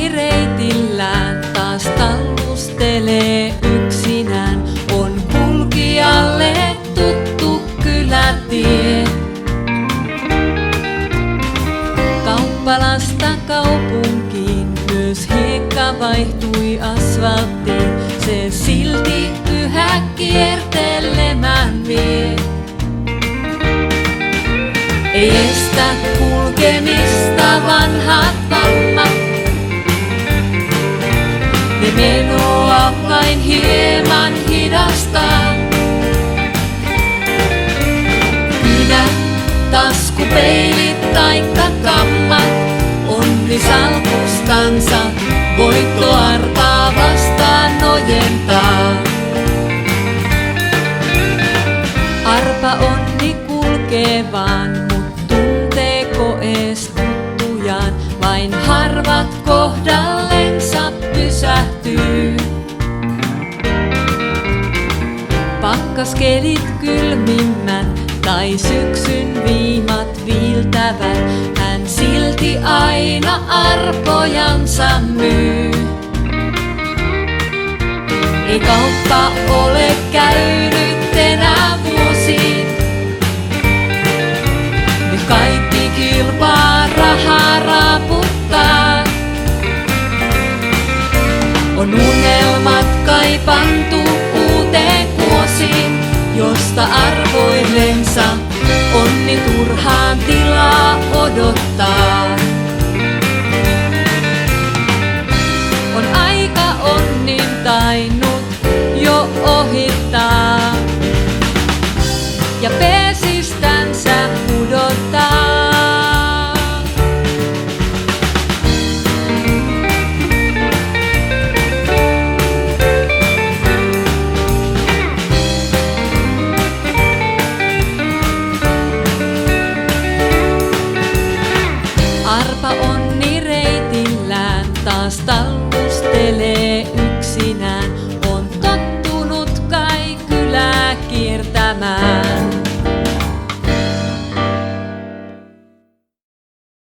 reitillään, taas tallustelee yksinään. On kulkijalle tuttu kylätie. Kauppalasta kaupunkiin, myös hiekka vaihtui asfalttiin. Se silti yhä kiertelemään vie. Ei estä kulkemista vanhat vammat. Ne menoa vain hieman hidastaa. Kynät, taskupeilit taikka kammat, onni salkustansa voittoarpaa vastaan nojentaa. Arpa onni kulkee vaan, mut tunteeko ees tuttujaan? Vain harvat kohdallensa pysähtyy. Pakkaskelit kylmimmän tai syksyn viimat viiltävät, hän silti aina arpojansa myy. Ei kauppa ole käynyt enää vuosiin. Nyt kaikki kilpaa rahaa raaputtaa. On unelmat kaipantu uuteen kuosiin, josta arvoillensa onni turhaan tilaa odottaa.